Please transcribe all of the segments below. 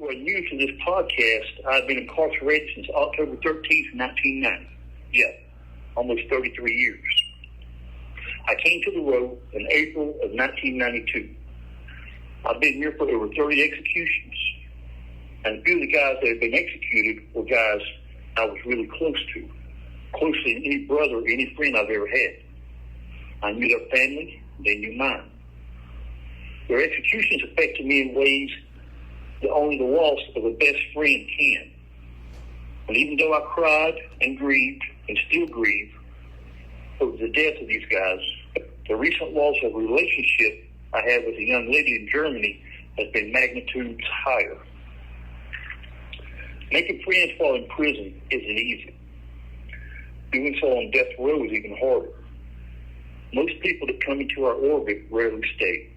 were new to this podcast, I've been incarcerated since October 13th, 1990. Yeah, almost 33 years. I came to the row in April of 1992. I've been here for over 30 executions. And a few of the guys that have been executed were guys I was really close to. Closer than any brother or any friend I've ever had. I knew their family, they knew mine. Their executions affected me in ways that only the loss of a best friend can. And even though I cried and grieved and still grieve over the death of these guys, the recent loss of a relationship I had with a young lady in Germany has been magnitudes higher. Making friends while in prison isn't easy. Doing so on death row is even harder. Most people that come into our orbit rarely stay.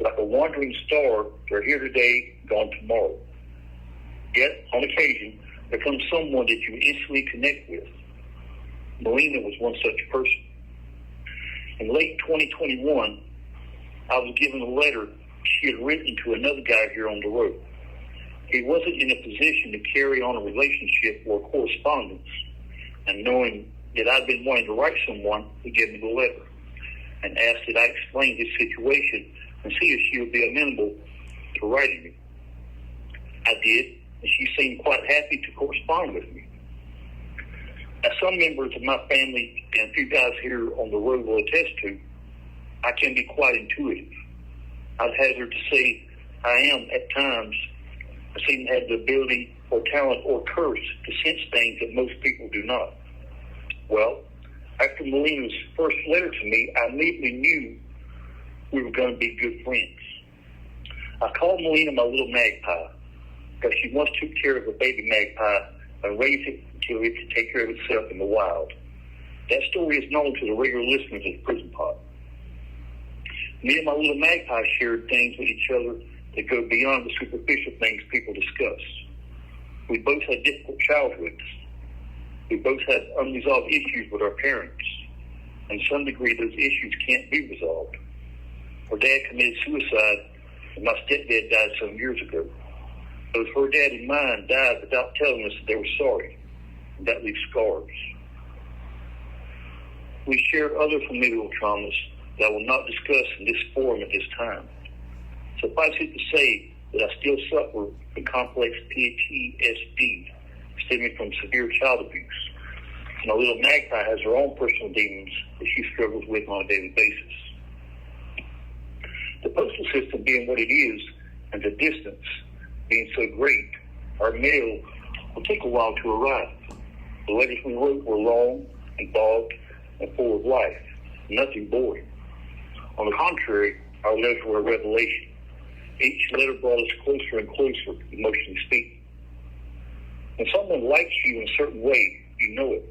Like a wandering star, they're here today, gone tomorrow. Yet, on occasion, there comes someone that you instantly connect with. Melina was one such person. In late 2021, I was given a letter she had written to another guy here on the road. He wasn't in a position to carry on a relationship or correspondence, and knowing that I'd been wanting to write someone, he gave me the letter and asked that I explain his situation and see if she would be amenable to writing me. I did, and she seemed quite happy to correspond with me. As some members of my family and a few guys here on the road will attest to, I can be quite intuitive. I'd hazard to say I am, at times, I seem to have the ability or talent or curse to sense things that most people do not. Well, after Melina's first letter to me, I immediately knew we were going to be good friends. I called Melina my little magpie because she once took care of a baby magpie and raised it until it could take care of itself in the wild. That story is known to the regular listeners of Prison Pod. Me and my little magpie shared things with each other that go beyond the superficial things people discuss. We both had difficult childhoods. We both had unresolved issues with our parents. And to some degree, those issues can't be resolved. Her dad committed suicide, and my stepdad died some years ago. Both her dad and mine died without telling us that they were sorry. And that leaves scars. We share other familial traumas that I will not discuss in this forum at this time. Suffice it to say that I still suffer from complex PTSD stemming from severe child abuse. My little magpie has her own personal demons that she struggles with on a daily basis. The postal system being what it is, and the distance being so great, our mail will take a while to arrive. The letters we wrote were long, involved, and full of life, nothing boring. On the contrary, our letters were a revelation. Each letter brought us closer and closer, emotionally speaking. When someone likes you in a certain way, you know it.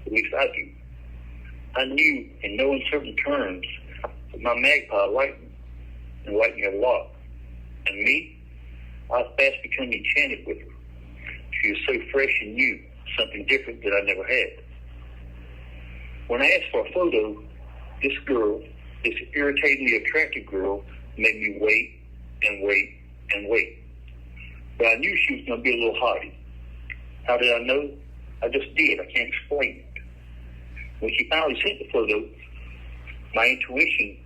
At least I do. I knew in no uncertain terms that my magpie liked me, and liked me a lot. And me, I fast become enchanted with her. She is so fresh and new, something different that I never had. When I asked for a photo, this girl, this irritatingly attractive girl, made me wait and wait and wait. But I knew she was going to be a little hottie. How did I know? I just did. I can't explain it. When she finally sent the photo, my intuition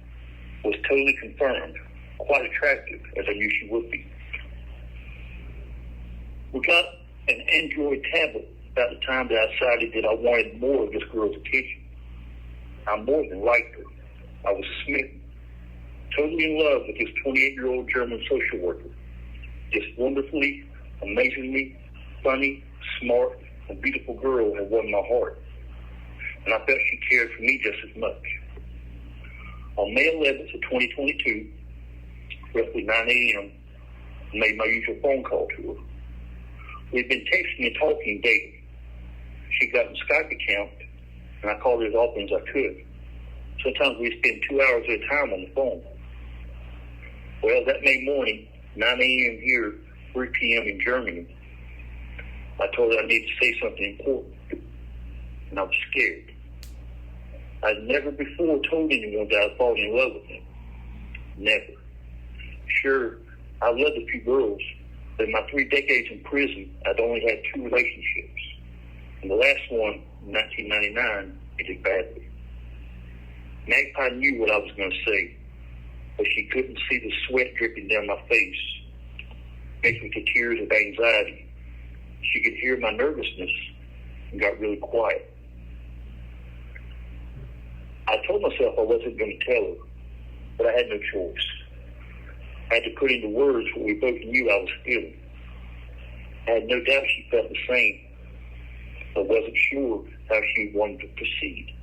was totally confirmed, quite attractive, as I knew she would be. We got an Android tablet about the time that I decided that I wanted more of this girl's attention. I more than liked her. I was smitten, totally in love with this 28-year-old German social worker. This wonderfully, amazingly funny, smart, and beautiful girl had won my heart. And I felt she cared for me just as much. On May 11th of 2022, roughly 9 a.m., I made my usual phone call to her. We'd been texting and talking daily. She got a Skype account, and I called her as often as I could. Sometimes we'd spend 2 hours at a time on the phone. Well, that May morning, 9 a.m. here, 3 p.m. in Germany, I told her I needed to say something important, and I was scared. I'd never before told anyone that I was falling in love with them. Never. Sure, I loved a few girls, In my 3 decades in prison, I'd only had 2 relationships. And the last one, in 1999, ended badly. Magpie knew what I was going to say, but she couldn't see the sweat dripping down my face, mixed with the tears of anxiety. She could hear my nervousness and got really quiet. I told myself I wasn't going to tell her, but I had no choice. I had to put into words what we both knew I was feeling. I had no doubt she felt the same, but wasn't sure how she wanted to proceed.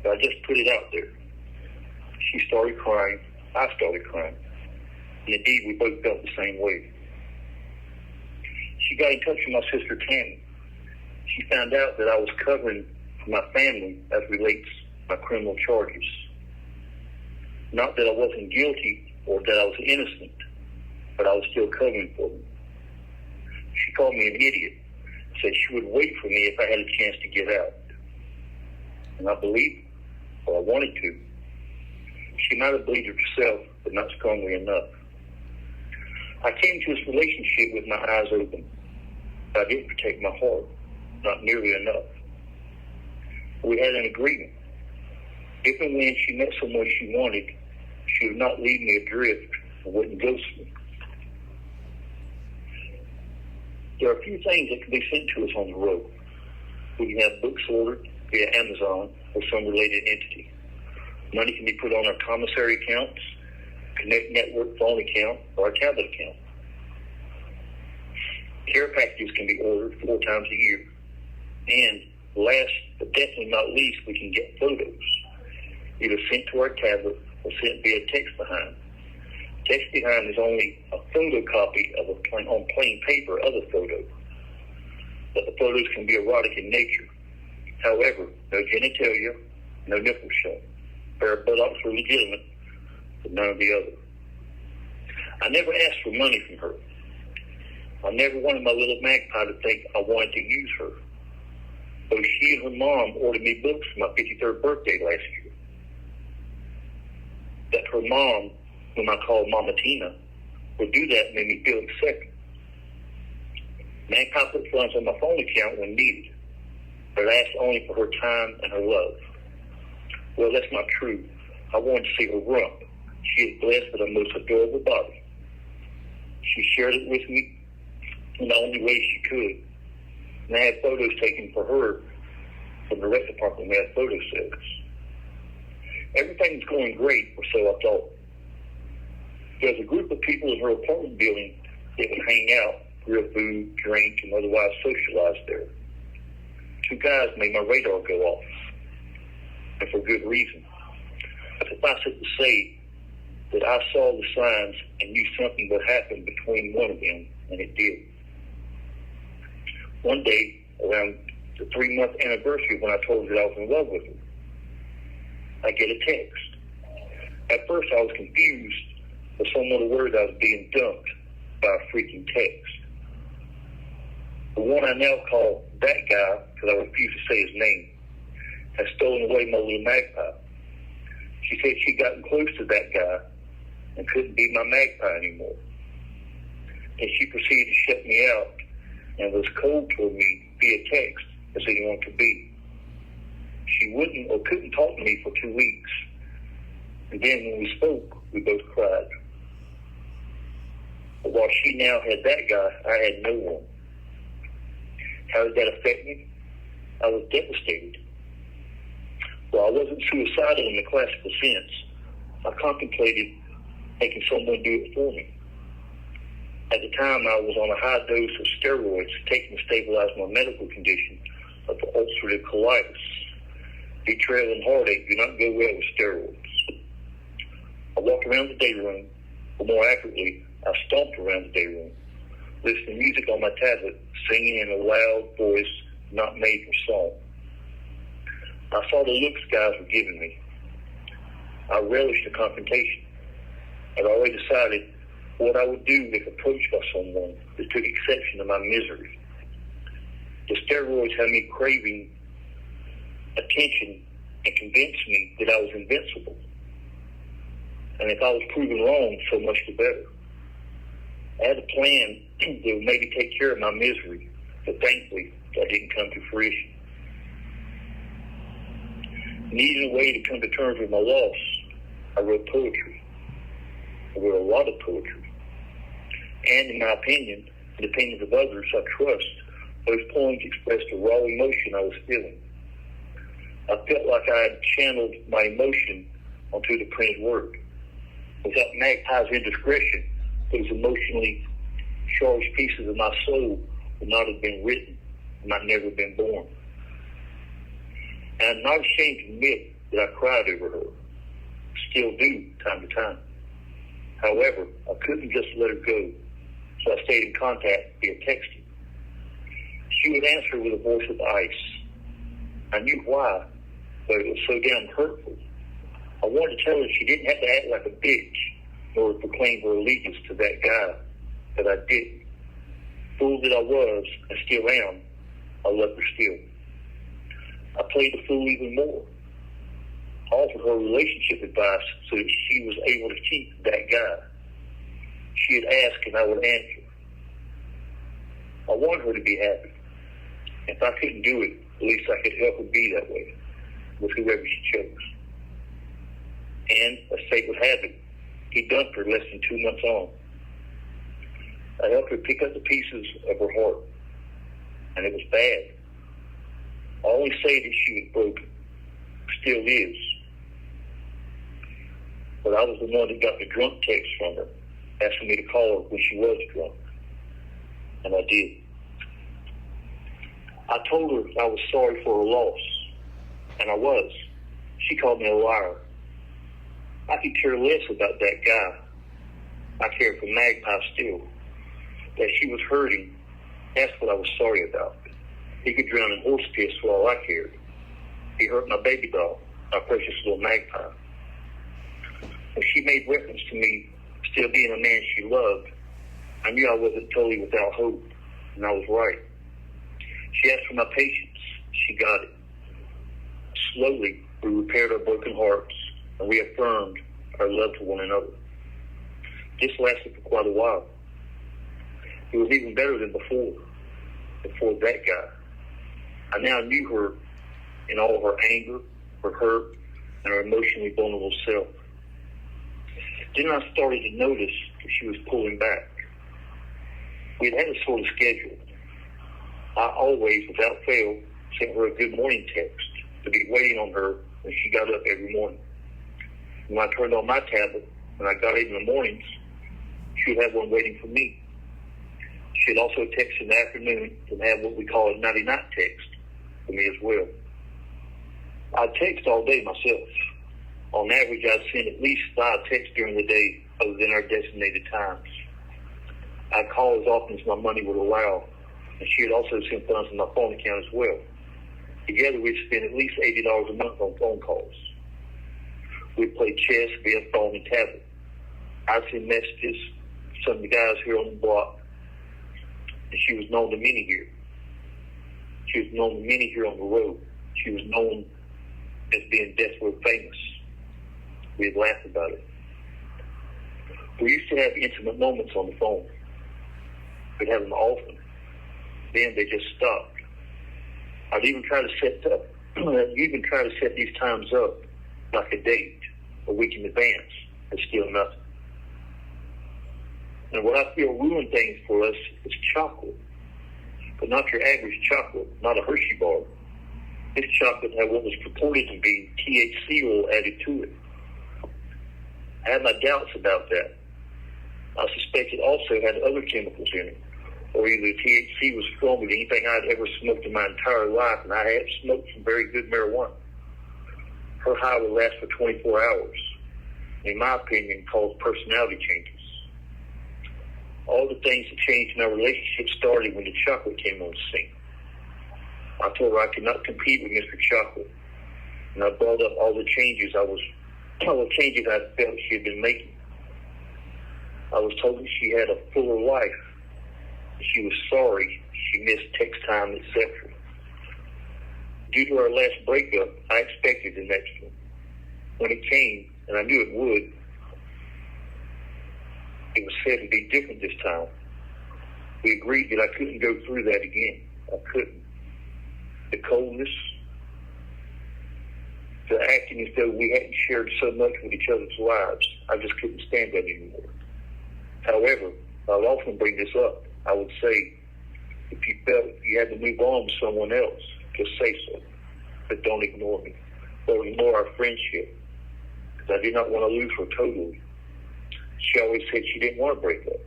But I just put it out there. She started crying. I started crying. And indeed, we both felt the same way. She got in touch with my sister Tammy. She found out that I was covering for my family as relates my criminal charges. Not that I wasn't guilty or that I was innocent, but I was still covering for them. She called me an idiot, said she would wait for me if I had a chance to get out. And I believed her, or I wanted to. She might have believed it herself, but not strongly enough. I came to this relationship with my eyes open, but I didn't protect my heart, not nearly enough. We had an agreement. If and when she met someone she wanted, she would not leave me adrift or wouldn't ghost me. There are a few things that can be sent to us on the road. We can have books ordered via Amazon or some related entity. Money can be put on our commissary accounts, Connect Network phone account, or our tablet account. Care packages can be ordered 4 times a year. And last but definitely not least, we can get photos, either sent to our tablet or sent via text behind. Text behind is only a photocopy of on plain paper of a photo, but the photos can be erotic in nature. However, no genitalia, no nipples shown. Pair of buttocks are legitimate, but none of the other. I never asked for money from her. I never wanted my little Magpie to think I wanted to use her. Both she and her mom ordered me books for my 53rd birthday last year. That her mom, whom I call Mama Tina, would do that made me feel accepted. Magpie put funds on my phone account when needed, but asked only for her time and her love. Well, that's not true. I wanted to see her rump. She is blessed with a most adorable body. She shared it with me in the only way she could. And I had photos taken for her from the rec department. We had photo sets. Everything was going great, or so I thought. There was a group of people in her apartment building that would hang out, grill food, drink, and otherwise socialize there. 2 guys made my radar go off, and for good reason. Suffice it to say that I saw the signs and knew something would happen between one of them, and it did. One day, around the 3-month anniversary when I told her that I was in love with her, I get a text. At first, I was confused with some of the words I was being dumped by a freaking text. The one I now call that guy, because I refuse to say his name, has stolen away my little Magpie. She said she'd gotten close to that guy and couldn't be my Magpie anymore. And she proceeded to shut me out and was cold toward me via text as anyone could be. She wouldn't or couldn't talk to me for 2 weeks. And then when we spoke, we both cried. But while she now had that guy, I had no one. How did that affect me? I was devastated. While I wasn't suicidal in the classical sense, I contemplated making someone do it for me. At the time, I was on a high dose of steroids taken to stabilize my medical condition of ulcerative colitis. Betrayal and heartache do not go well with steroids. I walked around the day room, or more accurately, I stomped around the day room, listening to music on my tablet, singing in a loud voice not made for song. I saw the looks guys were giving me. I relished the confrontation. I'd already decided what I would do if approached by someone that took exception to my misery. The steroids had me craving attention and convinced me that I was invincible. And if I was proven wrong, so much the better. I had a plan that would maybe take care of my misery, but thankfully that didn't come to fruition. Needing a way to come to terms with my loss, I wrote poetry. I wrote a lot of poetry. And in my opinion, and the opinions of others I trust, those poems expressed the raw emotion I was feeling. I felt like I had channeled my emotion onto the printed word. Without Magpie's indiscretion, those emotionally charged pieces of my soul would not have been written, might never have been born. And I'm not ashamed to admit that I cried over her. Still do, time to time. However, I couldn't just let her go, so I stayed in contact via texting. She would answer with a voice of ice. I knew why, but it was so damn hurtful. I wanted to tell her she didn't have to act like a bitch, nor proclaim her allegiance to that guy, but I didn't. Fool that I was, and still am, I love her still. I played the fool even more. I offered her relationship advice so that she was able to keep that guy. She had asked and I would answer. I wanted her to be happy. If I couldn't do it, at least I could help her be that way with whoever she chose. And, as fate would have it, he dumped her less than 2 months on. I helped her pick up the pieces of her heart, and it was bad. I only say that she was broken, still is. But I was the one that got the drunk text from her, asking me to call her when she was drunk. And I did. I told her I was sorry for her loss, and I was. She called me a liar. I could care less about that guy. I cared for Magpie still. That she was hurting, that's what I was sorry about. He could drown in horse piss for all I cared. He hurt my baby doll, my precious little Magpie. When she made reference to me still being a man she loved, I knew I wasn't totally without hope, and I was right. She asked for my patience. She got it. Slowly, we repaired our broken hearts and reaffirmed our love to one another. This lasted for quite a while. It was even better than before that guy. I now knew her in all her anger, her hurt, and her emotionally vulnerable self. Then I started to notice that she was pulling back. We had a sort of schedule. I always, without fail, sent her a good morning text to be waiting on her when she got up every morning. When I turned on my tablet, when I got in the mornings, she would have one waiting for me. She'd also text in the afternoon and have what we call a nighty-night text for me as well. I'd text all day myself. On average, I'd send at least 5 texts during the day other than our designated times. I'd call as often as my money would allow, and she would also send funds to my phone account as well. Together, we'd spend at least $80 a month on phone calls. We'd play chess via phone and tablet. I'd send messages to some of the guys here on the block, and she was known to many here. She was known to many here on the road. She was known as being desperate famous. We'd laugh about it. We used to have intimate moments on the phone. We'd have them often. Then they just stopped. I'd even try to set these times up like a date, a week in advance, and still nothing. And what I feel ruined things for us is chocolate. But not your average chocolate, not a Hershey bar. This chocolate had what was purported to be THC oil added to it. I had my doubts about that. I suspect it also had other chemicals in it, or either THC was stronger than anything I'd ever smoked in my entire life, and I had smoked some very good marijuana. Her high would last for 24 hours, in my opinion, caused personality changes. All the things that changed in our relationship started when the chocolate came on the scene. I told her I could not compete with Mr. Chocolate, and I brought up all the changes I felt she had been making. I was told that she had a fuller life. She was sorry she missed text time, etc. Due to our last breakup, I expected the next one. When it came, and I knew it would, It was said to be different this time. We agreed that I couldn't go through that again. I couldn't. The coldness, the acting as though we hadn't shared so much with each other's lives, I just couldn't stand that anymore. However, I'll often bring this up. I would say, if you felt you had to move on with someone else, just say so. But don't ignore me. Or ignore our friendship. Because I did not want to lose her totally. She always said she didn't want to break up.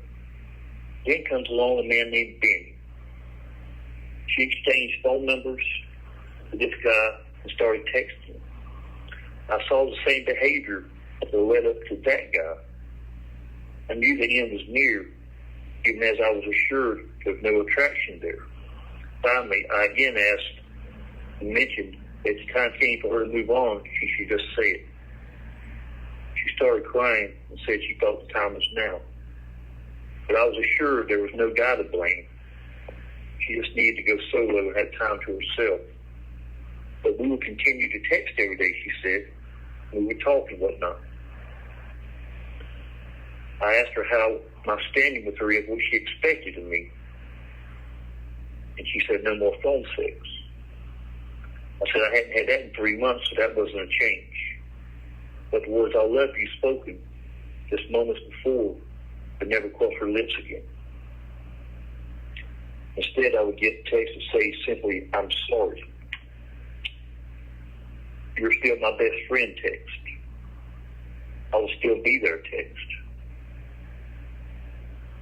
Then comes along a man named Benny. She exchanged phone numbers with this guy and started texting. I saw the same behavior that led up to that guy. I knew the end was near, even as I was assured there was no attraction there. Finally, I again asked and mentioned that the time came for her to move on, she should just say it. She started crying and said she thought the time was now. But I was assured there was no guy to blame. She just needed to go solo and have time to herself. But we would continue to text every day, she said. We would talk and whatnot. I asked her how my standing with her is, what she expected of me. And she said, no more phone sex. I said I hadn't had that in 3 months, so that wasn't a change. But the words, I love you, spoken just moments before, would never cross her lips again. Instead, I would get a text and say simply, I'm sorry. You're still my best friend text. I will still be there text.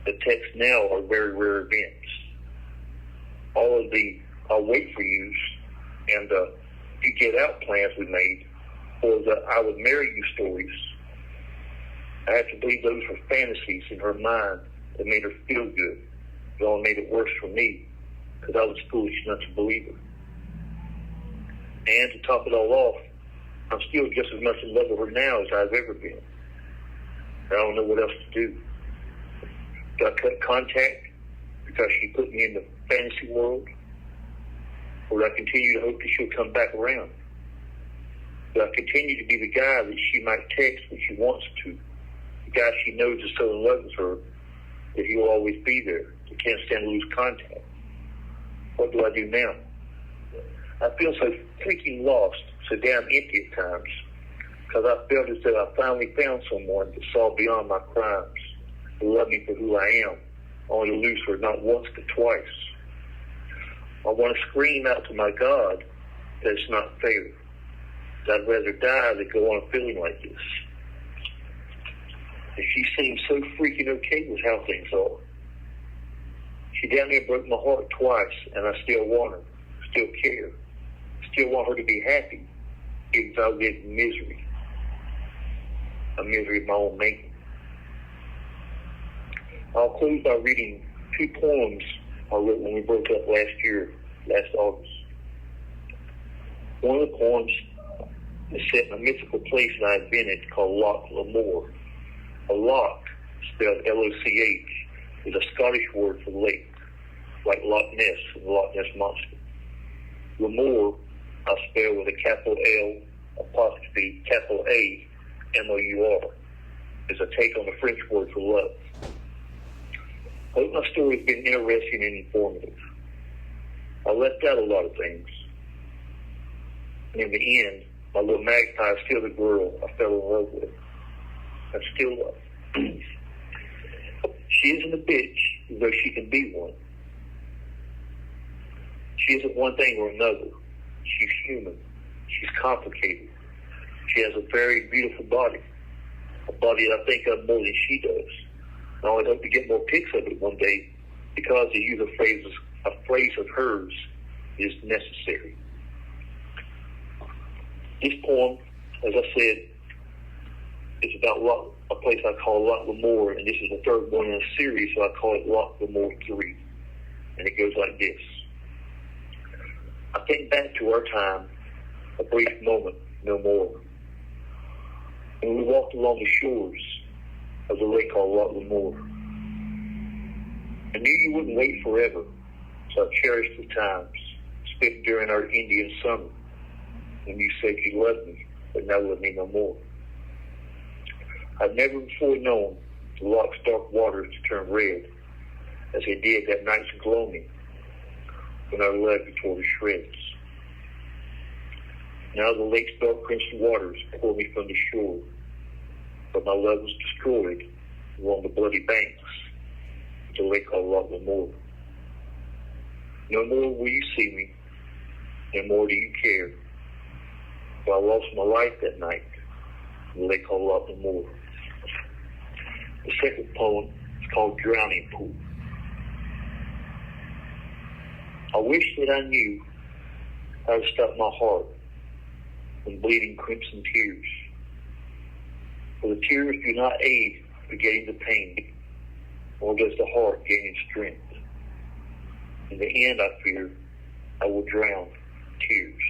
The texts now are very rare events. All of the I'll wait for yous and you get out plans we made, or the I would marry you stories. I have to believe those were fantasies in her mind that made her feel good. It only made it worse for me because I was foolish not to believe it. And to top it all off, I'm still just as much in love with her now as I've ever been. I don't know what else to do. Do I cut contact because she put me in the fantasy world? Or do I continue to hope that she'll come back around? Do I continue to be the guy that she might text when she wants to? The guy she knows is so in love with her that he'll always be there. He can't stand to lose contact. What do I do now? I feel so freaking lost, so damn empty at times, because I felt as though I finally found someone that saw beyond my crimes, who loved me for who I am, only to lose her not once but twice. I want to scream out to my God that it's not fair. That I'd rather die than go on feeling like this. And she seems so freaking okay with how things are. She down there broke my heart twice, and I still want her, still care, still want her to be happy, even though I live in misery. A misery of my own making. I'll close by reading 2 poems I wrote when we broke up last August. One of the poems is set in a mythical place that I invented called Loch L'Amour. A loch, spelled L-O-C-H, is a Scottish word for lake, like Loch Ness and the Loch Ness Monster. L'Amour, I spell with a capital L, apostrophe, capital A, M-O-U-R, is a take on the French word for love. I hope my story has been interesting and informative. I left out a lot of things. And in the end, my little Magpie is still the girl I fell in love with. I still love. She isn't a bitch, though she can be one. She isn't one thing or another. She's human. She's complicated. She has a very beautiful body. A body that I think of more than she does. I always hope to get more pics of it one day because to use a phrase of hers is necessary. This poem, as I said, is about a place I call Loch L'Amour, and this is the 3rd one in a series, so I call it Loch L'Amour 3. And it goes like this. I think back to our time, a brief moment, no more. When we walked along the shores of the lake called Loch L'Amour. I knew you wouldn't wait forever, so I cherished the times spent during our Indian summer when you said you loved me, but now love me no more. I've never before known the loch's dark waters to turn red, as they did that night's gloaming when our love tore to shreds. Now the lake's dark crimson waters pour me from the shore, but my love was destroyed along the bloody banks of the lake called Loch Lamore. No more will you see me, no more do you care, for I lost my life that night in the lake called Loch Lamore. The second poem is called Drowning Pool. I wish that I knew how to stop my heart from bleeding crimson tears. For the tears do not aid forgetting the pain, nor does the heart gaining strength. In the end, I fear, I will drown tears.